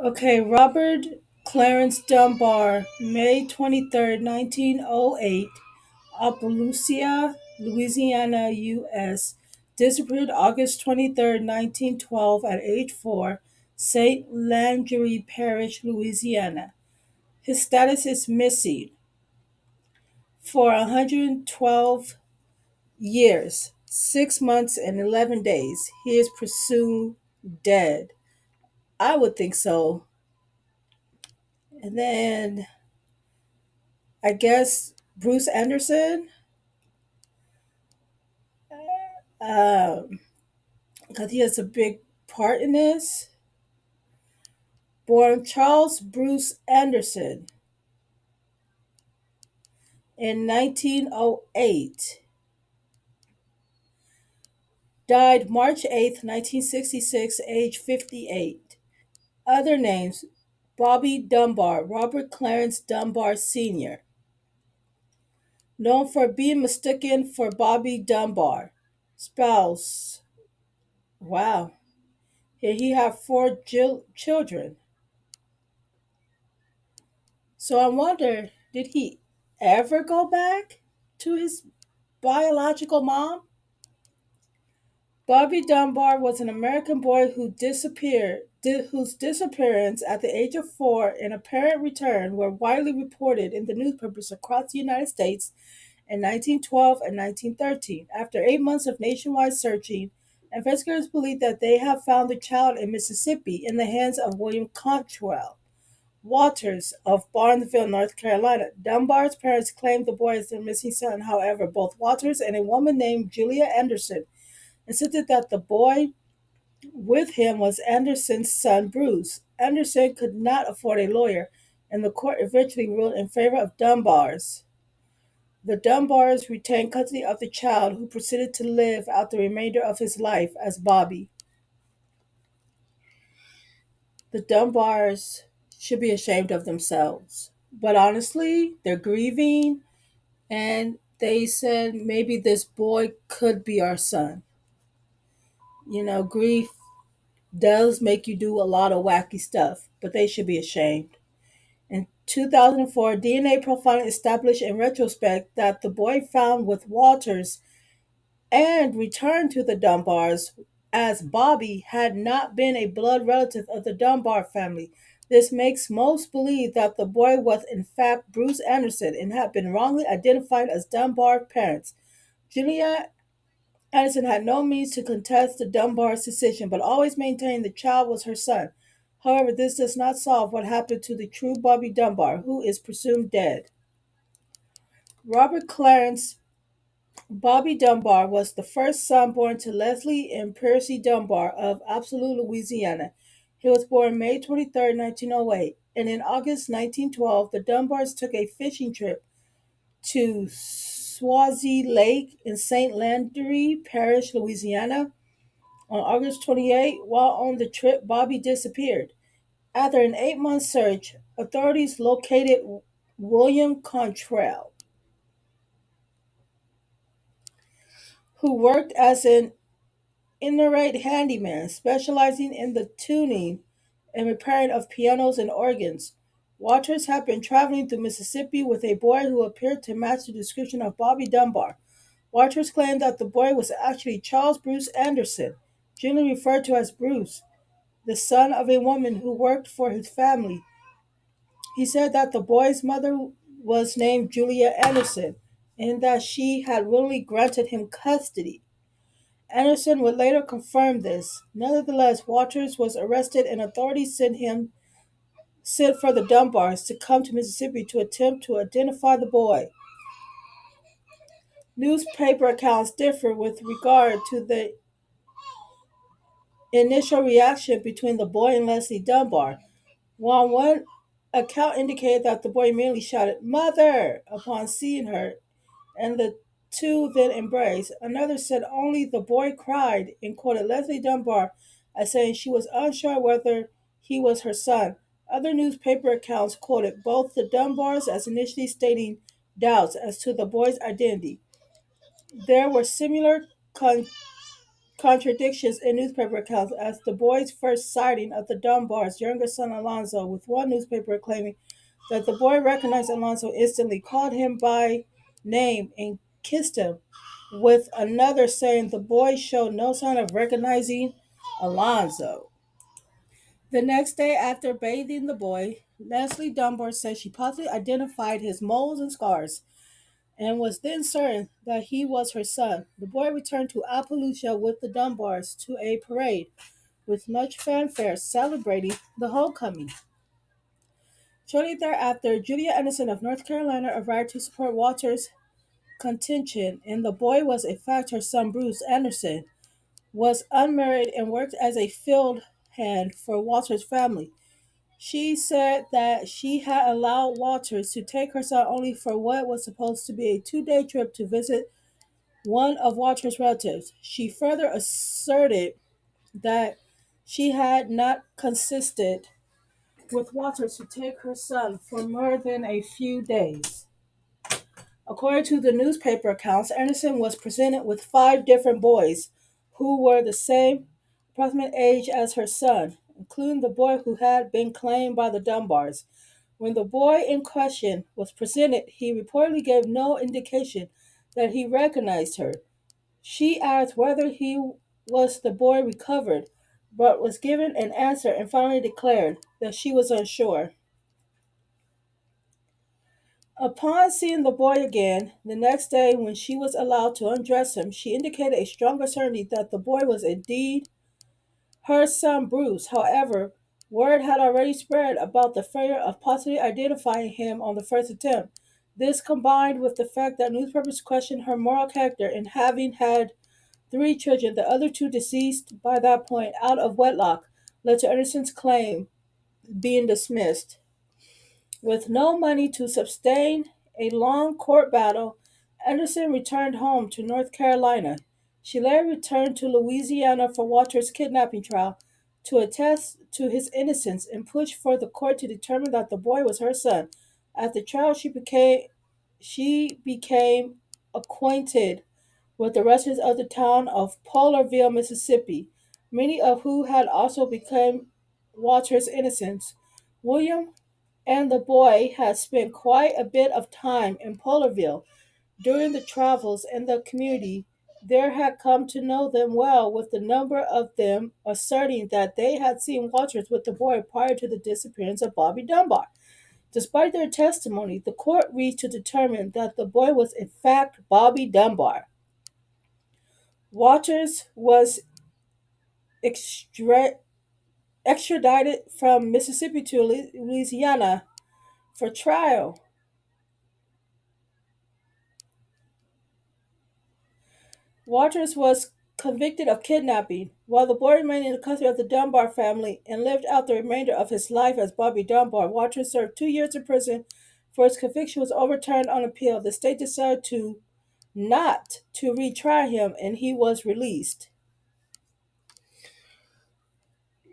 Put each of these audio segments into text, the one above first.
Okay, Robert Clarence Dunbar, May 23rd, 1908, Opelousas, Louisiana, U.S. Disappeared August 23rd, 1912, at age 4, St. Landry Parish, Louisiana. His status is missing for 112 years, 6 months, and 11 days. He is presumed dead. I would think so. And then I guess Bruce Anderson, um, because he has a big part in this. Born Charles Bruce Anderson in 1908, died March 8th, 1966, age 58. Other names: Bobby Dunbar, Robert Clarence Dunbar Sr., known for being mistaken for Bobby Dunbar. Spouse: wow. Here he had four children. So I wonder, did he ever go back to his biological mom? Bobby Dunbar was an American boy whose disappearance at the age of 4 and apparent return were widely reported in the newspapers across the United States in 1912 and 1913. After 8 months of nationwide searching, investigators believe that they have found the child in Mississippi in the hands of William Contrell Waters of Barnesville, North Carolina. Dunbar's parents claimed the boy as their missing son. However, both Waters and a woman named Julia Anderson insisted that the boy with him was Anderson's son Bruce. Anderson could not afford a lawyer, and the court eventually ruled in favor of Dunbar's. The Dunbars retained custody of the child, who proceeded to live out the remainder of his life as Bobby. The Dunbars should be ashamed of themselves. But honestly, they're grieving, and they said maybe this boy could be our son. Grief does make you do a lot of wacky stuff, but they should be ashamed. In 2004, DNA profiling established in retrospect that the boy found with Walters and returned to the Dunbars as Bobby had not been a blood relative of the Dunbar family. This makes most believe that the boy was in fact Bruce Anderson and had been wrongly identified as Dunbar parents. Julia Anderson had no means to contest the Dunbar's decision, but always maintained the child was her son. However, this does not solve what happened to the true Bobby Dunbar, who is presumed dead. Robert Clarence Bobby Dunbar was the first son born to Leslie and Percy Dunbar of Absolute, Louisiana. He was born May 23rd, 1908, and in August 1912, the Dunbars took a fishing trip to Swazi Lake in St. Landry Parish, Louisiana. On August 28th, while on the trip, Bobby disappeared. After an 8 month search, authorities located William Contrell, who worked as an itinerant handyman specializing in the tuning and repairing of pianos and organs. Waters had been traveling through Mississippi with a boy who appeared to match the description of Bobby Dunbar. Waters claimed that the boy was actually Charles Bruce Anderson, generally referred to as Bruce, the son of a woman who worked for his family. He said that the boy's mother was named Julia Anderson and that she had willingly granted him custody. Anderson would later confirm this. Nevertheless, Waters was arrested and authorities sent for the Dunbars to come to Mississippi to attempt to identify the boy. Newspaper accounts differ with regard to the initial reaction between the boy and Leslie Dunbar. While one account indicated that the boy merely shouted "Mother" upon seeing her, and the two then embraced, another said only the boy cried and quoted Leslie Dunbar as saying she was unsure whether he was her son. Other newspaper accounts quoted both the Dunbars as initially stating doubts as to the boy's identity. There were similar contradictions in newspaper accounts as the boy's first sighting of the Dunbar's younger son Alonzo, with one newspaper claiming that the boy recognized Alonzo instantly, called him by name, and kissed him, with another saying the boy showed no sign of recognizing Alonzo. The next day, after bathing the boy, Leslie Dunbar said she positively identified his moles and scars and was then certain that he was her son. The boy returned to Appalachia with the Dunbars to a parade with much fanfare celebrating the homecoming. Shortly thereafter, Julia Anderson of North Carolina arrived to support Walter's contention, and the boy was in fact her son Bruce Anderson, was unmarried and worked as a field hand for Walter's family. She said that she had allowed Walters to take her son only for what was supposed to be a 2-day trip to visit one of Walter's relatives. She further asserted that she had not consisted with Walters to take her son for more than a few days. According to the newspaper accounts, Anderson was presented with 5 different boys who were the same approximate age as her son, including the boy who had been claimed by the Dunbars. When the boy in question was presented, he reportedly gave no indication that he recognized her. She asked whether he was the boy recovered, but was given an answer and finally declared that she was unsure. Upon seeing the boy again the next day when she was allowed to undress him, she indicated a stronger certainty that the boy was indeed her son Bruce. However, word had already spread about the failure of possibly identifying him on the first attempt. This, combined with the fact that newspapers questioned her moral character in having had 3 children, the other 2 deceased by that point out of wedlock, led to Anderson's claim being dismissed. With no money to sustain a long court battle, Anderson returned home to North Carolina. She later returned to Louisiana for Walter's kidnapping trial to attest to his innocence and push for the court to determine that the boy was her son. At the trial, she became acquainted with the residents of the town of Polarville, Mississippi, many of who had also become Walter's innocents. William and the boy had spent quite a bit of time in Polarville during the travels, and the community there had come to know them well, with a number of them asserting that they had seen Walters with the boy prior to the disappearance of Bobby Dunbar. Despite their testimony, the court reached to determine that the boy was in fact Bobby Dunbar. Walters was extra- extradited from Mississippi to Louisiana for trial. Walters was convicted of kidnapping, while the boy remained in the custody of the Dunbar family and lived out the remainder of his life as Bobby Dunbar. Walters served 2 years in prison for his conviction was overturned on appeal. The state decided to not to retry him, and he was released.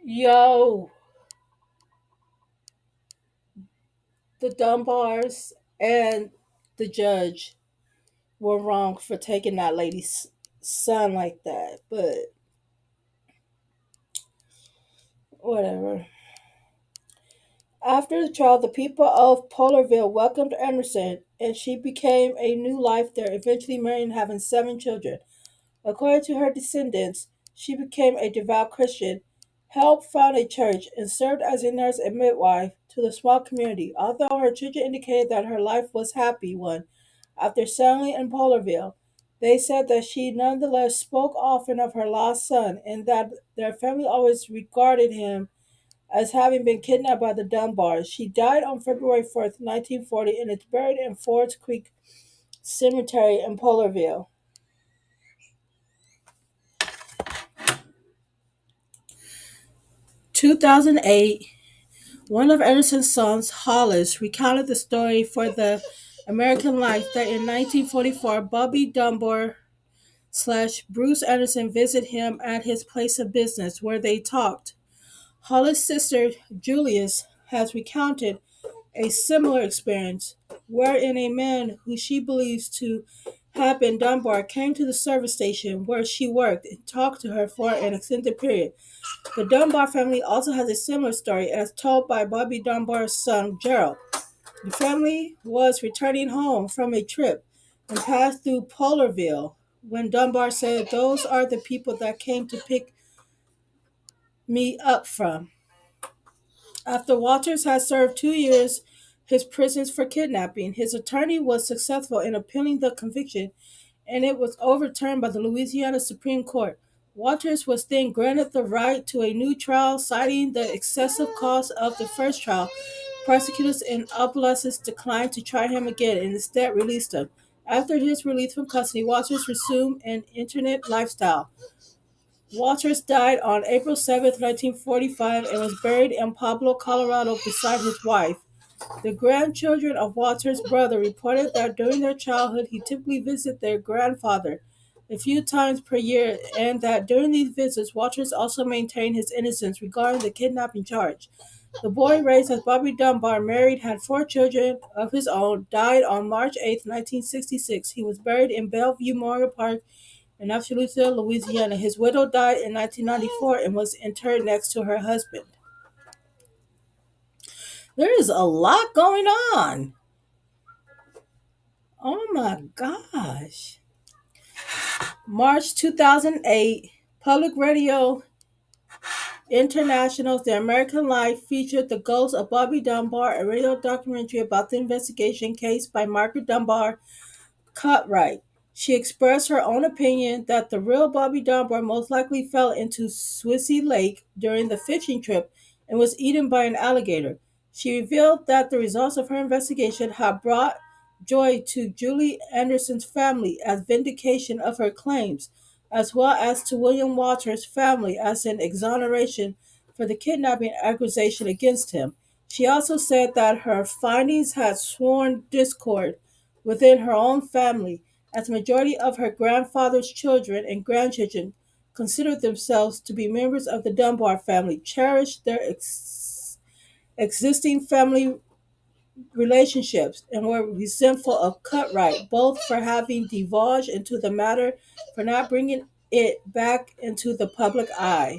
Yo, the Dunbars and the judge were wrong for taking that lady's son like that, but whatever. After the trial, the people of Polarville welcomed Anderson, and she became a new life there, eventually marrying and having 7 children. According to her descendants, she became a devout Christian, helped found a church, and served as a nurse and midwife to the small community. Although her children indicated that her life was a happy one after settling in Polarville, they said that she nonetheless spoke often of her lost son and that their family always regarded him as having been kidnapped by the Dunbars. She died on February 4th, 1940, and is buried in Forest Creek Cemetery in Polarville. 2008, one of Anderson's sons, Hollis, recounted the story for the American Life that in 1944, Bobby Dunbar slash Bruce Anderson visited him at his place of business where they talked. Hollis' sister, Julius, has recounted a similar experience, wherein a man who she believes to happened, Dunbar came to the service station where she worked and talked to her for an extended period. The Dunbar family also has a similar story as told by Bobby Dunbar's son Gerald. The family was returning home from a trip and passed through Polarville when Dunbar said, "Those are the people that came to pick me up from." After Walters had served 2 years his prisons for kidnapping, his attorney was successful in appealing the conviction and it was overturned by the Louisiana Supreme Court. Walters was then granted the right to a new trial, citing the excessive cost of the first trial. Prosecutors in Opelousas declined to try him again and instead released him. After his release from custody, Walters resumed an internet lifestyle. Walters died on April 7, 1945, and was buried in Pablo, Colorado, beside his wife. The grandchildren of Walter's brother reported that during their childhood he typically visited their grandfather a few times per year, and that during these visits Walters also maintained his innocence regarding the kidnapping charge. The boy, raised as Bobby Dunbar, married, had 4 children of his own, died on March 8, 1966. He was buried in Bellevue Memorial Park in Absolutia, Louisiana. His widow died in 1994 and was interred next to her husband. There is a lot going on. Oh my gosh. March 2008, Public Radio International's The American Life featured The Ghost of Bobby Dunbar, a radio documentary about the investigation case by Margaret Dunbar Cartwright. She expressed her own opinion that the real Bobby Dunbar most likely fell into Swissy Lake during the fishing trip and was eaten by an alligator. She revealed that the results of her investigation had brought joy to Julie Anderson's family as vindication of her claims, as well as to William Walters' family as an exoneration for the kidnapping accusation against him. She also said that her findings had sworn discord within her own family, as the majority of her grandfather's children and grandchildren considered themselves to be members of the Dunbar family, cherished their existing family relationships, and were resentful of Cutright, both for having divulged into the matter, for not bringing it back into the public eye.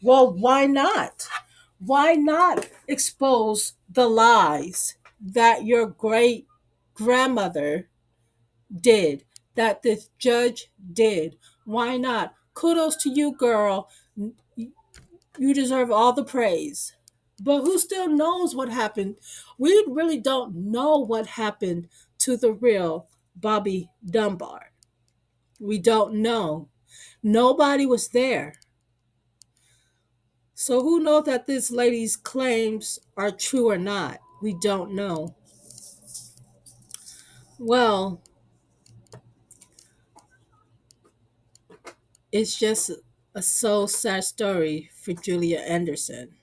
Well, why not? Why not expose the lies that your great grandmother did, that this judge did? Why not? Kudos to you, girl. You deserve all the praise. But who still knows what happened? We really don't know what happened to the real Bobby Dunbar. We don't know. Nobody was there. So who knows that this lady's claims are true or not? We don't know. Well, it's just a so sad story for Julia Anderson.